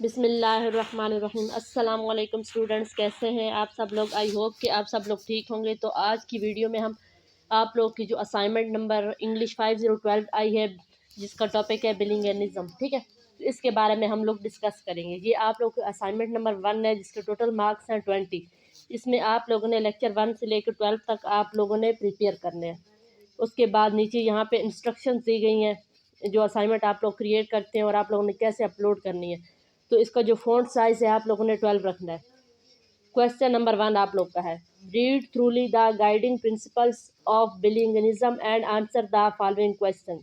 बिस्मिल्लाहिर्रहमानिर्रहीम। अस्सलाम वालेकुम स्टूडेंट्स, कैसे हैं आप सब लोग। आई होप कि आप सब लोग ठीक होंगे। तो आज की वीडियो में हम आप लोग की जो असाइनमेंट नंबर इंग्लिश 5012 आई है, जिसका टॉपिक है बिलिंगनिज्म, ठीक है, तो इसके बारे में हम लोग डिस्कस करेंगे। ये आप लोग का असाइनमेंट नंबर 1 है, जिसके टोटल मार्क्स हैं 20। इसमें आप लोगों ने लेक्चर 1 से लेकर 12 तक आप लोगों ने प्रिपेयर करने हैं। उसके बाद नीचे यहाँ पे इंस्ट्रक्शंस दी गई हैं, जो असाइनमेंट आप लोग क्रिएट करते हैं और आप लोगों ने कैसे अपलोड करनी है। तो इसका जो फ़ॉन्ट साइज़ है आप लोगों ने 12 रखना है। क्वेश्चन नंबर 1 आप लोग का है, read thoroughly the guiding principles of bilingualism and answer the following question.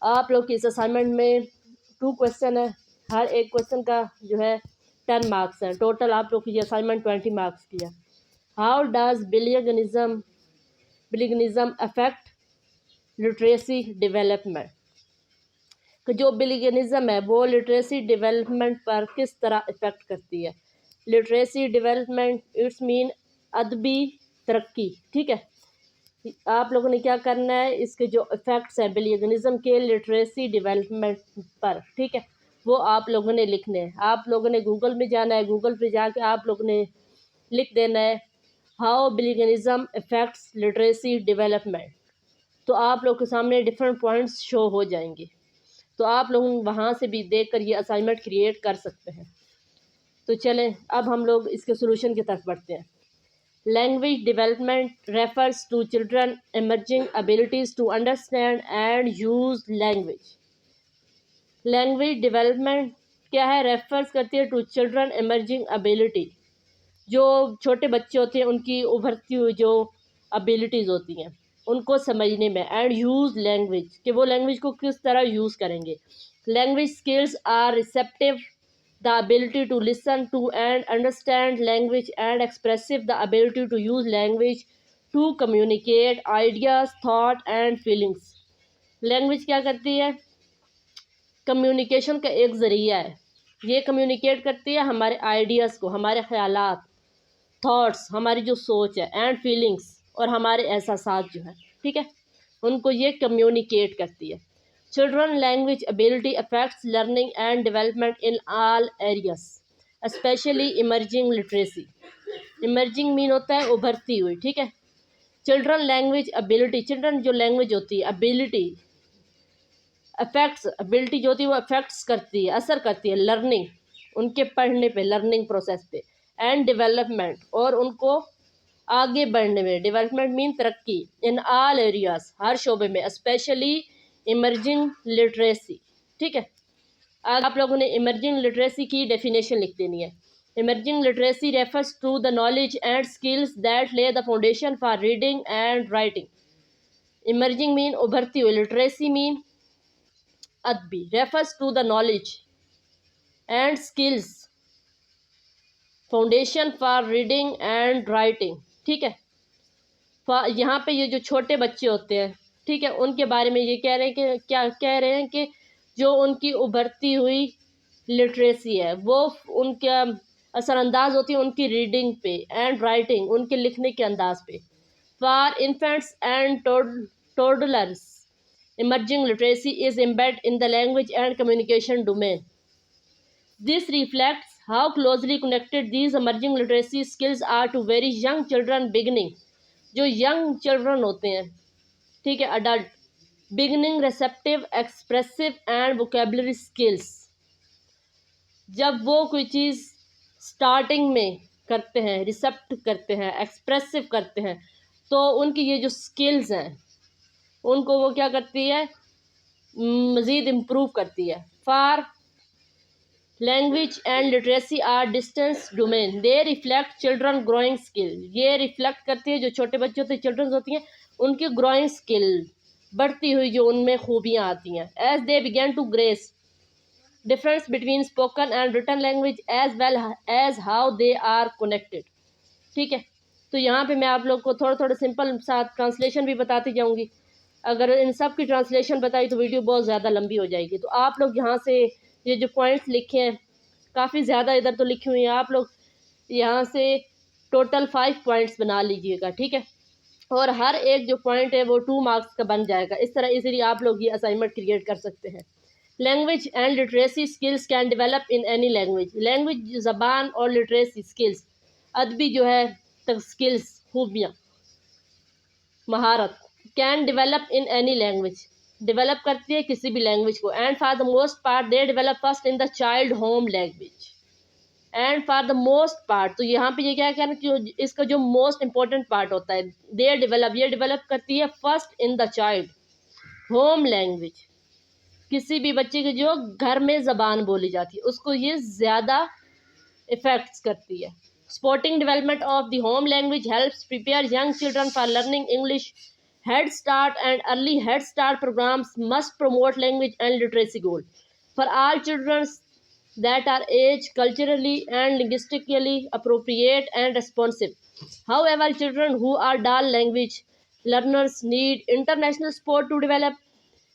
आप लोग की इस असाइनमेंट में 2 क्वेश्चन है, हर एक क्वेश्चन का जो है 10 मार्क्स है। टोटल आप लोग की ये असाइनमेंट 20 मार्क्स की है। How does bilingualism affect literacy development. कि जो बिलिगनिज़म है वो लिटरेसी डेवलपमेंट पर किस तरह इफ़ेक्ट करती है। लिटरेसी डेवलपमेंट इट्स मीन अदबी तरक्की, ठीक है। आप लोगों ने क्या करना है, इसके जो इफ़ेक्ट्स हैं बिलिगनिज़म के लिटरेसी डेवलपमेंट पर, ठीक है, वो आप लोगों ने लिखने हैं। आप लोगों ने गूगल में जाना है, गूगल पे जाके आप लोगों ने लिख देना है हाउ बिलिगनिज़म इफ़ेक्ट्स लिटरेसी डेवलपमेंट। तो आप लोग के सामने डिफरेंट पॉइंट्स शो हो जाएंगे, तो आप लोग वहाँ से भी देखकर ये असाइनमेंट क्रिएट कर सकते हैं। तो चलें अब हम लोग इसके सोल्यूशन की तरफ बढ़ते हैं। Language development refers to children emerging abilities to understand and use language. Language development क्या है, रेफर्स करती है टू चिल्ड्रन एमर्जिंग एबिलिटी। जो छोटे बच्चे होते हैं उनकी उभरती हुई जो एबिलिटीज़ होती हैं उनको समझने में, एंड यूज़ लैंग्वेज कि वो लैंग्वेज को किस तरह यूज़ करेंगे। Language skills are receptive the ability to listen to and understand language and expressive the ability to use language to communicate ideas thought and feelings. Language क्या करती है, communication का एक ज़रिया है। ये कम्युनिकेट करती है हमारे आइडियाज़ को, हमारे ख्यालात, थॉट्स, हमारी जो सोच है, एंड फीलिंग्स, और हमारे एहसासात जो है, ठीक है, उनको ये कम्युनिकेट करती है। Children language ability affects learning and development in all areas specially emerging literacy. Emerging mean होता है उभरती हुई, ठीक है। चिल्ड्रन लैंग्वेज एबिलिटी, चिल्ड्रन जो लैंग्वेज होती है, एबिलिटी अफेक्ट्स, एबिलिटी जो होती है वो अफेक्ट्स करती है, असर करती है लर्निंग, उनके पढ़ने पे, लर्निंग प्रोसेस पे, एंड डेवलपमेंट, और उनको आगे बढ़ने में। डेवलपमेंट मीन तरक्की, इन ऑल एरियाज, हर शोबे में, स्पेशली इमर्जिंग लिटरेसी, ठीक है। आज आप लोगों ने इमर्जिंग लिटरेसी की डेफिनेशन लिख देनी है। Emerging literacy refers to the knowledge and skills that lay the foundation for reading and writing. Emerging mean उभरती हुई, लिटरेसी मीन अदबी, refers to the knowledge and skills foundation for reading and writing, ठीक है। यहाँ पे ये जो छोटे बच्चे होते हैं, ठीक है, उनके बारे में ये कह रहे हैं कि क्या कह रहे हैं कि जो उनकी उभरती हुई लिटरेसी है वो उनका असरअंदाज होती है उनकी रीडिंग पे, एंड राइटिंग, उनके लिखने के अंदाज पे। For infants and toddlers emerging literacy is embed in the language and communication domain. This reflects how closely connected these emerging literacy skills are to very young children beginning। जो young children होते हैं, ठीक है, adult, beginning receptive expressive and vocabulary skills. जब वो कोई चीज़ starting में करते हैं, रिसेप्ट करते हैं, एक्सप्रेसिव करते हैं, तो उनकी ये जो स्किल्स हैं उनको वो क्या करती है, मज़ीद इम्प्रूव करती है। For language and literacy are distance domain, they reflect children growing skill. ये रिफ्लेक्ट करती है, जो छोटे बच्चे होते हैं, चिल्ड्रन होती हैं, उनकी ग्रोइंग स्किल, बढ़ती हुई जो उनमें खूबियाँ आती हैं। As they begin to grasp difference between spoken and written language as well as how they are connected, ठीक है। तो यहाँ पे मैं आप लोग को थोड़ा थोड़ा सिंपल सा ट्रांसलेशन भी बताती जाऊँगी। अगर इन सब की ट्रांसलेशन बताई तो वीडियो बहुत ज़्यादा लंबी हो जाएगी। तो आप लोग यहाँ से ये जो पॉइंट्स लिखे हैं, काफ़ी ज़्यादा इधर तो लिखी हुई हैं, आप लोग यहाँ से टोटल 5 पॉइंट्स बना लीजिएगा, ठीक है। और हर एक जो पॉइंट है वो 2 मार्क्स का बन जाएगा। इस तरह इजीली आप लोग ये असाइनमेंट क्रिएट कर सकते हैं। Language and literacy skills can develop in any language. Language ज़बान और लिटरेसी स्किल्स, अदबी जो है स्किल्स, खूबियाँ, महारत, can develop in any language, develop करती है किसी भी लैंग्वेज को। And for the most part they develop first in the child home language. And for the most part, तो यहाँ पे ये क्या कहना कि इसका जो मोस्ट इंपॉर्टेंट पार्ट होता है, दे डेवलप, ये डेवलप करती है first in the child home language, किसी भी बच्चे की जो घर में ज़बान बोली जाती है उसको ये ज़्यादा इफ़ेक्ट्स करती है। Supporting development of the home language helps prepare young children for learning English. Head Start and early Head Start programs must promote language and literacy goals for all children that are aged culturally and linguistically appropriate and responsive. However, children who are dull language learners need international support to develop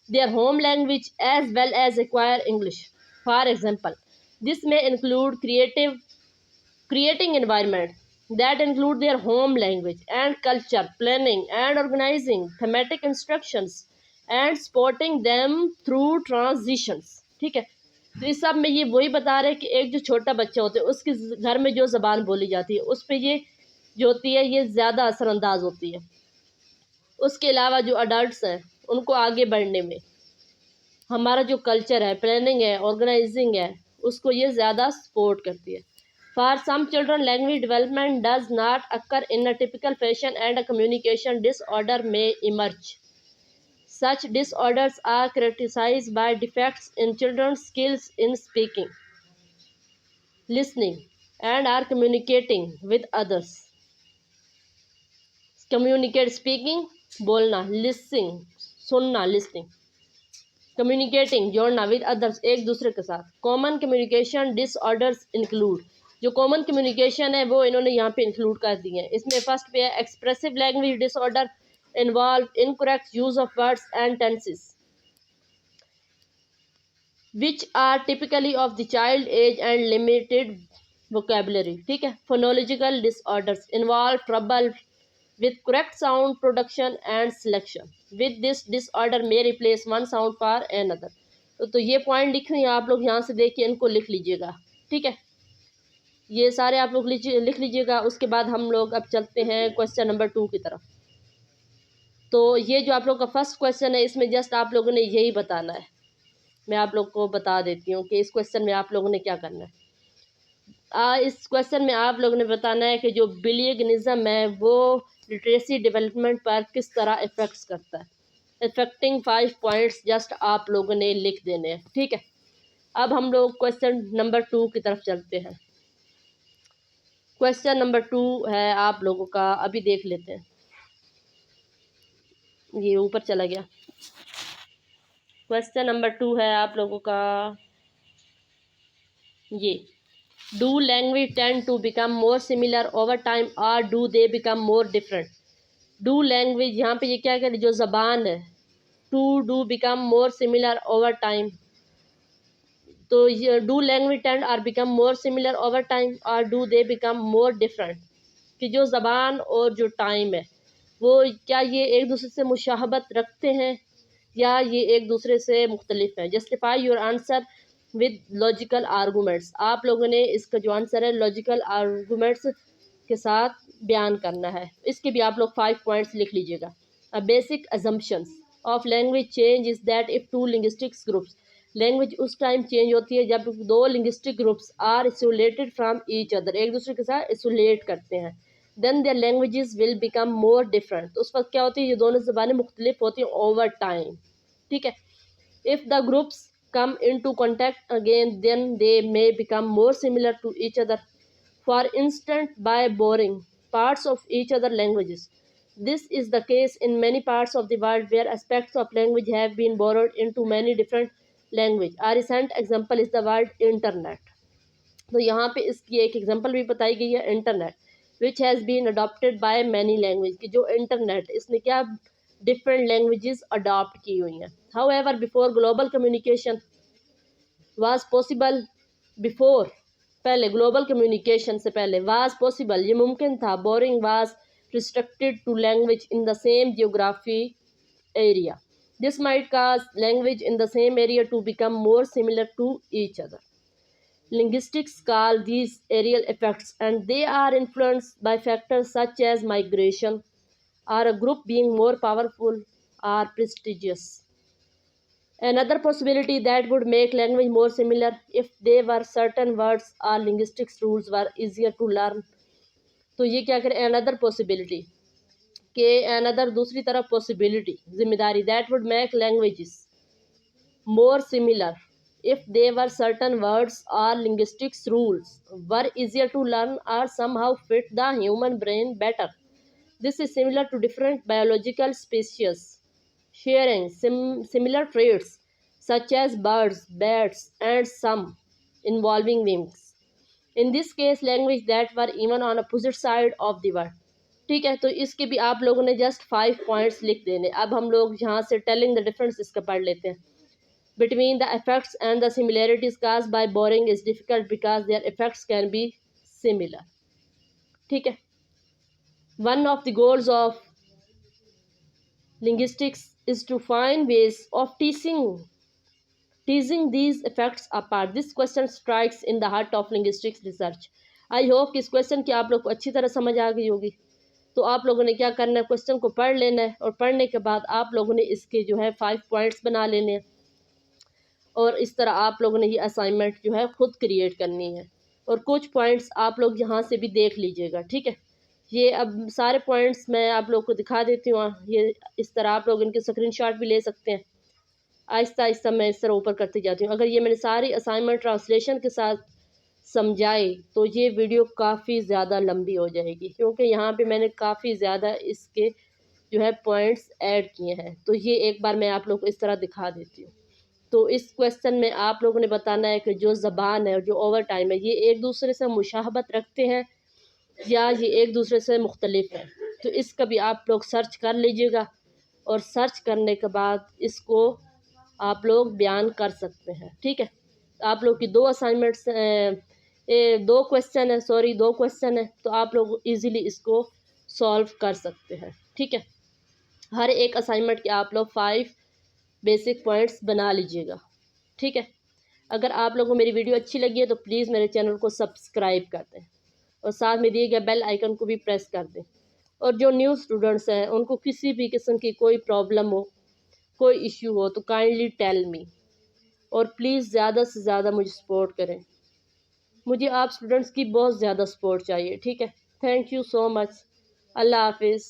their home language as well as acquire English. For example, this may include creating environment that include their home language and culture, planning and organizing thematic instructions and supporting them through transitions। ठीक है, तो इस सब में ये वही बता रहे हैं कि एक जो छोटा बच्चा होता है उसके घर में जो ज़बान बोली जाती है उस पर ये जो होती है ये ज़्यादा असरअंदाज होती है। उसके अलावा जो अडल्ट्स हैं उनको आगे बढ़ने में हमारा जो कल्चर है, प्लानिंग है, ऑर्गेनाइजिंग है, उसको ये ज़्यादा सपोर्ट करती है। For some children, language development does not occur in a typical fashion and a communication disorder may emerge. Such disorders are characterized by defects in children's skills in speaking, listening, and are communicating with others. Communicate speaking, बोलना, listening, सुनना, listening. Communicating, जोड़ना, with others, एक दूसरे के साथ. Common communication disorders include, जो common communication है वो इन्होंने यहाँ पे इंक्लूड कर दी है। इसमें फर्स्ट पे है expressive language disorder involve incorrect use of words and tenses which are typically of the child age and limited vocabulary. ठीक है, phonological disorders involve trouble with correct sound production and selection with this disorder may replace one sound for another. तो ये point लिख रही हैं आप लोग, यहाँ से देखिए, इनको लिख लीजिएगा। ठीक है, ये सारे आप लोग लिख लीजिएगा। उसके बाद हम लोग अब चलते हैं क्वेश्चन नंबर 2 की तरफ। तो ये जो आप लोग का फर्स्ट क्वेश्चन है इसमें जस्ट आप लोगों ने यही बताना है। मैं आप लोग को बता देती हूँ कि इस क्वेश्चन में आप लोगों ने क्या करना है। इस क्वेश्चन में आप लोगों ने बताना है कि जो बिलियनिज्म है वो लिटरेसी डेवलपमेंट पर किस तरह इफेक्ट्स करता है। इफेक्टिंग 5 पॉइंट्स जस्ट आप लोगों ने लिख देने हैं। ठीक है, अब हम लोग क्वेश्चन नंबर 2 की तरफ चलते हैं। क्वेश्चन नंबर 2 है आप लोगों का, अभी देख लेते हैं, ये ऊपर चला गया। क्वेश्चन नंबर 2 है आप लोगों का ये, do language tend to become more similar over time और do they become more different. Do language, यहाँ पे ये क्या कह रही, जो ज़बान है, to do become more similar over time, तो ये do language tend are become more similar over time और do they become more different, कि जो ज़बान और जो टाइम है वो क्या ये एक दूसरे से मुशाहबत रखते हैं या ये एक दूसरे से मुख्तलिफ है। Justify your answer with logical arguments. आप लोगों ने इसका जो आंसर है लॉजिकल आर्गूमेंट्स के साथ बयान करना है। इसके भी आप लोग 5 पॉइंट्स लिख लीजिएगा। A basic assumptions of language change is that if two linguistics groups, language उस टाइम चेंज होती है जब 2 linguistic groups are isolated from each other, एक दूसरे के साथ आइसोलेट करते हैं, then their languages will become more different. तो उस वक्त क्या होती है, ये दोनों ज़बानें मुख्तलिफ होती हैं ओवर टाइम। ठीक है, if the groups come into contact again then they may become more similar to each other, for instance by borrowing parts of each other languages. This is the case in many parts of the world where aspects of language have been borrowed into many different language. A recent example is the word internet. तो यहाँ पे इसकी एक example भी बताई गई है, internet, which has been adopted by many language, कि जो इंटरनेट इसने क्या डिफरेंट लैंग्वेजेस अडॉप्ट की हुई हैं। However before global communication was possible, before, पहले ग्लोबल कम्युनिकेशन से पहले, वाज पॉसिबल, ये मुमकिन था, borrowing was restricted to language in the same geography area, This might cause language in the same area to become more similar to each other. Linguistics call these areal effects, and they are influenced by factors such as migration, or a group being more powerful or prestigious. Another possibility that would make language more similar if there were certain words or linguistic rules were easier to learn. तो ये क्या करें, another possibility कि another दूसरी तरफ possibility जिम्मेदारी that would make languages more similar if there were certain words or linguistic rules were easier to learn or somehow fit the human brain better. This is similar to different biological species sharing similar traits such as birds, bats, and some involving wings. In this case, language that were even on opposite side of the world. ठीक है, तो इसके भी आप लोगों ने just 5 points लिख देने. अब हम लोग यहाँ से टेलिंग द डिफरेंस इसका पढ़ लेते हैं. Between the effects and the similarities caused by boring is difficult because their effects can be similar. ठीक है. One of the goals of linguistics is to find ways of teasing these effects apart. This question strikes in the heart of linguistics research. I hope कि इस question की आप लोग को अच्छी तरह समझ आ गई होगी. तो आप लोगों ने क्या करना है, क्वेश्चन को पढ़ लेना है, और पढ़ने के बाद आप लोगों ने इसके जो है 5 पॉइंट्स बना लेने हैं, और इस तरह आप लोगों ने ये असाइनमेंट जो है खुद क्रिएट करनी है. और कुछ पॉइंट्स आप लोग यहाँ से भी देख लीजिएगा. ठीक है, ये अब सारे पॉइंट्स मैं आप लोग को दिखा देती हूँ. ये इस तरह आप लोग इनके स्क्रीनशॉट भी ले सकते हैं. आहिस्ता आहिस्ता मैं इस तरह ऊपर करती जाती हूँ. अगर ये मैंने सारी असाइनमेंट ट्रांसलेशन के साथ समझाई तो ये वीडियो काफ़ी ज़्यादा लंबी हो जाएगी, क्योंकि यहाँ पे मैंने काफ़ी ज़्यादा इसके जो है पॉइंट्स ऐड किए हैं. तो ये एक बार मैं आप लोग को इस तरह दिखा देती हूँ. तो इस क्वेश्चन में आप लोगों ने बताना है कि जो ज़बान है और जो ओवर टाइम है, ये एक दूसरे से मुशाहबत रखते हैं या ये एक दूसरे से मुख्तलिफ है. तो इसका भी आप लोग सर्च कर लीजिएगा, और सर्च करने के बाद इसको आप लोग बयान कर सकते हैं. ठीक है, आप लोग की 2 असाइनमेंट्स 2 क्वेश्चन है, सॉरी 2 क्वेश्चन है, तो आप लोग इजीली इसको सॉल्व कर सकते हैं. ठीक है, हर एक असाइनमेंट के आप लोग 5 बेसिक पॉइंट्स बना लीजिएगा. ठीक है, अगर आप लोगों को मेरी वीडियो अच्छी लगी है तो प्लीज़ मेरे चैनल को सब्सक्राइब कर दें, और साथ में दिए गए बेल आइकन को भी प्रेस कर दें. और जो न्यू स्टूडेंट्स हैं उनको किसी भी किस्म की कोई प्रॉब्लम हो, कोई इश्यू हो, तो काइंडली टेल मी, और प्लीज़ ज़्यादा से ज़्यादा मुझे सपोर्ट करें. मुझे आप स्टूडेंट्स की बहुत ज़्यादा सपोर्ट चाहिए. ठीक है, थैंक यू सो मच. अल्लाह हाफिज़.